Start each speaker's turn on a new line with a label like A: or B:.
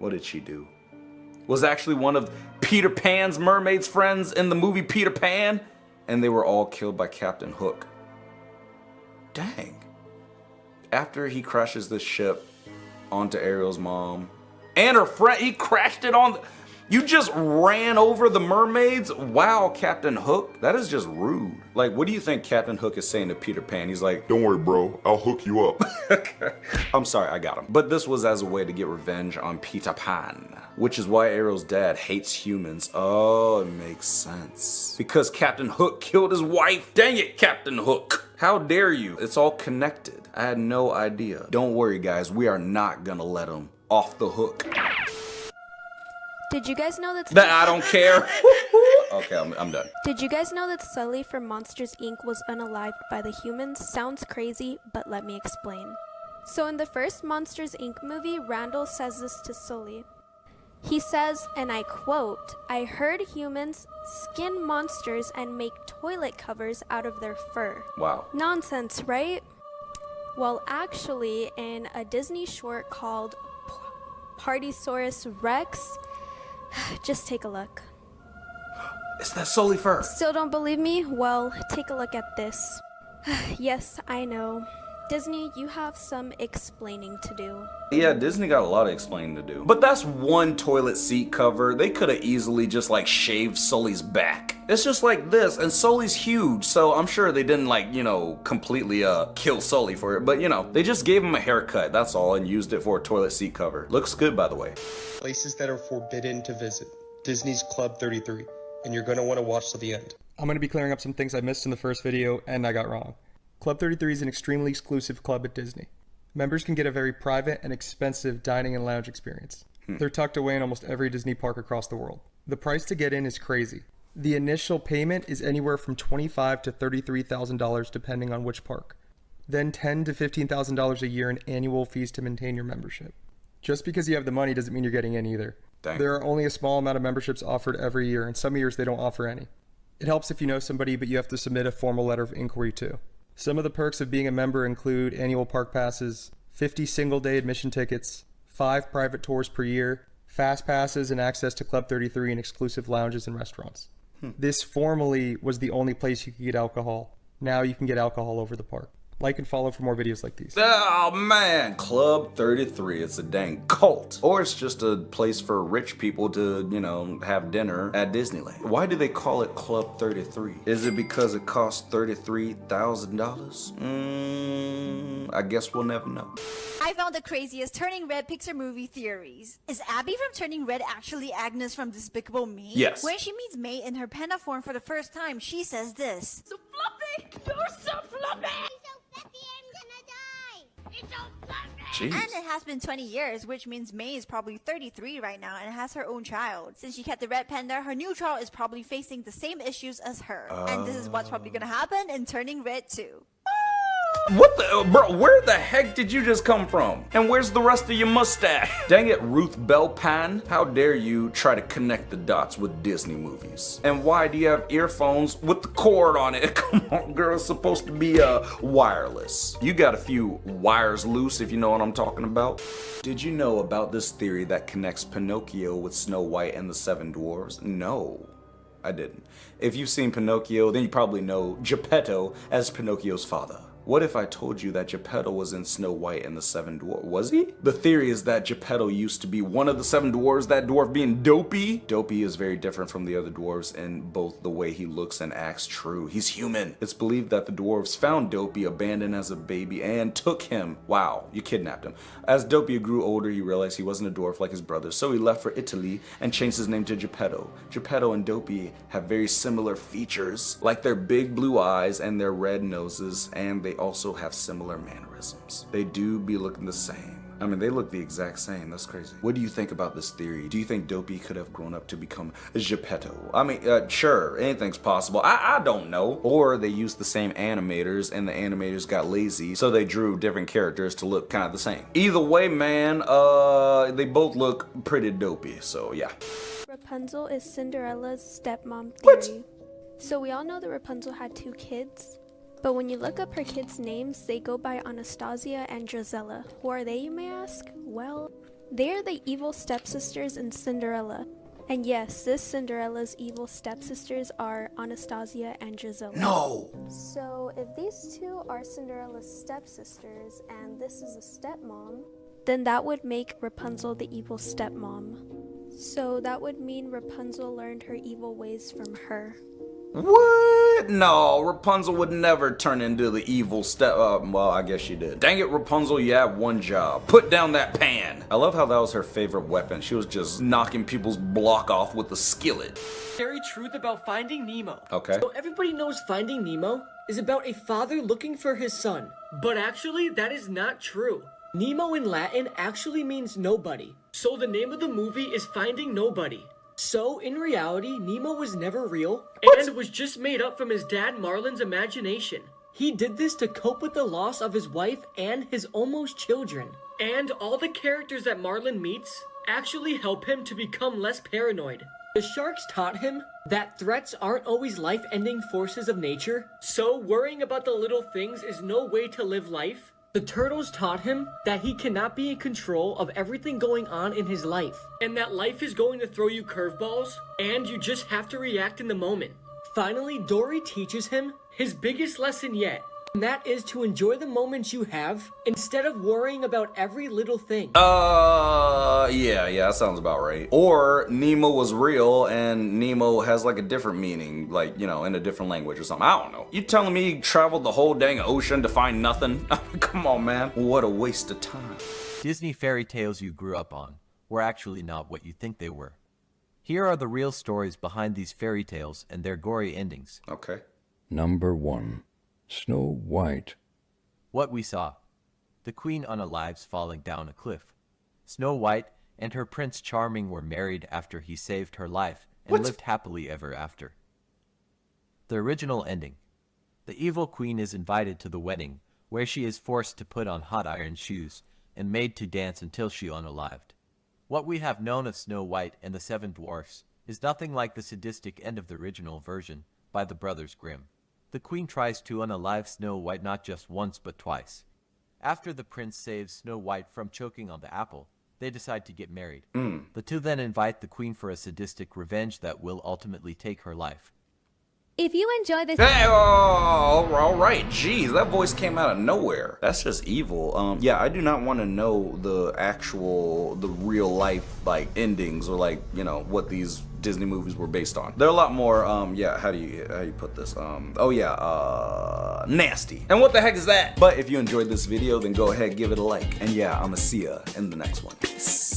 A: What did she do? Was actually one of Peter Pan's mermaid's friends in the movie Peter Pan, and they were all killed by Captain Hook. Dang. After he crashes this ship onto Ariel's mom and her friend, he crashed it on. You just ran over the mermaids? Wow, Captain Hook, that is just rude. Like, what do you think Captain Hook is saying to Peter Pan? He's like,
B: don't worry, bro, I'll hook you up.
A: I'm sorry, I got him. But this was as a way to get revenge on Peter Pan, which is why Ariel's dad hates humans. Oh, it makes sense. Because Captain Hook killed his wife. Dang it, Captain Hook. How dare you? It's all connected. I had no idea. Don't worry, guys, we are not gonna let him off the hook.
C: Did you guys know that
A: I don't care. Okay, I'm done.
C: Did you guys know that Sully from Monsters Inc. was unalived by the humans? Sounds crazy, but let me explain. So in the first Monsters Inc. movie, Randall says this to Sully. He says, and I quote, "I heard humans skin monsters and make toilet covers out of their fur."
A: Wow.
C: Nonsense, right? Well, actually, in a Disney short called Partysaurus Rex, just take a look.
A: Is that Sully fur?
C: Still don't believe me? Well, take a look at this. Yes, I know. Disney, you have some explaining to do.
A: Yeah, Disney got a lot of explaining to do. But that's one toilet seat cover. They could have easily just like shaved Sully's back. It's just like this, and Sully's huge, so I'm sure they didn't like, you know, completely kill Sully for it. But you know, they just gave him a haircut, that's all, and used it for a toilet seat cover. Looks good, by the way.
D: Places that are forbidden to visit. Disney's Club 33. And you're going to want to watch till the end.
E: I'm going to be clearing up some things I missed in the first video and I got wrong. Club 33 is an extremely exclusive club at Disney. Members can get a very private and expensive dining and lounge experience. They're tucked away in almost every Disney park across the world. The price to get in is crazy. The initial payment is anywhere from $25,000 to $33,000 depending on which park. Then $10,000 to $15,000 a year in annual fees to maintain your membership. Just because you have the money doesn't mean you're getting in either.
A: Dang.
E: There are only a small amount of memberships offered every year, and some years they don't offer any. It helps if you know somebody, but you have to submit a formal letter of inquiry too. Some of the perks of being a member include annual park passes, 50 single-day admission tickets, 5 private tours per year, fast passes, and access to Club 33 and exclusive lounges and restaurants. This formerly was the only place you could get alcohol. Now you can get alcohol over the park. Like and follow for more videos like these.
A: Oh man, Club 33, it's a dang cult. Or it's just a place for rich people to, you know, have dinner at Disneyland. Why do they call it Club 33? Is it because it costs $33,000? I guess we'll never know.
F: I found the craziest Turning Red Pixar movie theories. Is Abby from Turning Red actually Agnes from Despicable Me?
A: Yes.
F: When she meets May in her panda form for the first time, she says this. So fluffy! You're so fluffy!
A: Jeez.
F: And it has been 20 years, which means May is probably 33 right now and has her own child. Since she kept the red panda, her new child is probably facing the same issues as her. And this is what's probably gonna happen in Turning Red too.
A: What the, bro, where the heck did you just come from? And where's the rest of your mustache? Dang it, Ruth Bell Pan. How dare you try to connect the dots with Disney movies? And why do you have earphones with the cord on it? Come on, girl, it's supposed to be wireless. You got a few wires loose, if you know what I'm talking about. Did you know about this theory that connects Pinocchio with Snow White and the Seven Dwarfs? No, I didn't. If you've seen Pinocchio, then you probably know Geppetto as Pinocchio's father. What if I told you that Geppetto was in Snow White and the Seven Dwarfs? Was he? The theory is that Geppetto used to be one of the seven dwarves, that dwarf being Dopey. Dopey is very different from the other dwarves in both the way he looks and acts. True, he's human. It's believed that the dwarves found Dopey abandoned as a baby and took him. Wow, you kidnapped him. As Dopey grew older, he realized he wasn't a dwarf like his brothers, so he left for Italy and changed his name to Geppetto. Geppetto and Dopey have very similar features, like their big blue eyes and their red noses, and they also have similar mannerisms. They do be looking the same. I mean, they look the exact same. That's crazy. What do you think about this theory? Do you think Dopey could have grown up to become Geppetto? I mean, sure, anything's possible. I don't know. Or they used the same animators and the animators got lazy, so they drew different characters to look kind of the same. Either way, man, they both look pretty dopey, so yeah.
C: Rapunzel is Cinderella's stepmom
A: What?
C: theory. So we all know that Rapunzel had 2 kids. But when you look up her kids' names, they go by Anastasia and Drizella. Who are they, you may ask? Well, They are the evil stepsisters in Cinderella. And yes, this Cinderella's evil stepsisters are Anastasia and Gisela.
A: No!
C: So if these two are Cinderella's stepsisters and this is a stepmom, then that would make Rapunzel the evil stepmom. So that would mean Rapunzel learned her evil ways from her.
A: What? No, Rapunzel would never turn into the evil well, I guess she did. Dang it, Rapunzel, you had one job. Put down that pan. I love how that was her favorite weapon. She was just knocking people's block off with a skillet.
G: Scary truth about Finding Nemo.
A: Okay.
G: So everybody knows Finding Nemo is about a father looking for his son. But actually, that is not true. Nemo in Latin actually means nobody. So the name of the movie is Finding Nobody. So, in reality, Nemo was never real and was just made up from his dad Marlin's imagination. He did this to cope with the loss of his wife and his almost children. And all the characters that Marlin meets actually help him to become less paranoid. The sharks taught him that threats aren't always life-ending forces of nature, so worrying about the little things is no way to live life. The turtles taught him that he cannot be in control of everything going on in his life, and that life is going to throw you curveballs, and you just have to react in the moment. Finally, Dory teaches him his biggest lesson yet, and that is to enjoy the moments you have instead of worrying about every little thing.
A: Yeah, that sounds about right. Or Nemo was real and Nemo has like a different meaning, like, you know, in a different language or something. I don't know. You telling me he traveled the whole dang ocean to find nothing? Come on, man. What a waste of time.
H: Disney fairy tales you grew up on were actually not what you think they were. Here are the real stories behind these fairy tales and their gory endings.
A: Okay.
I: Number 1. Snow White.
H: What we saw. The Queen unalives falling down a cliff. Snow White and her Prince Charming were married after he saved her life and lived happily ever after. The original ending. The evil queen is invited to the wedding, where she is forced to put on hot iron shoes and made to dance until she unalived. What we have known of Snow White and the Seven Dwarfs is nothing like the sadistic end of the original version by the Brothers Grimm. The queen tries to unalive Snow White not just once but twice. After the prince saves Snow White from choking on the apple, they decide to get married. The two then invite the queen for a sadistic revenge that will ultimately take her life.
J: If you enjoy this...
A: Hey, all right. Jeez, that voice came out of nowhere. That's just evil. Yeah, I do not want to know the real life, like, endings or, like, you know, what these Disney movies were based on. They're a lot more, yeah, how do you put this? Nasty. And what the heck is that? But if you enjoyed this video, then go ahead, give it a like. And yeah, I'ma see ya in the next one. Peace.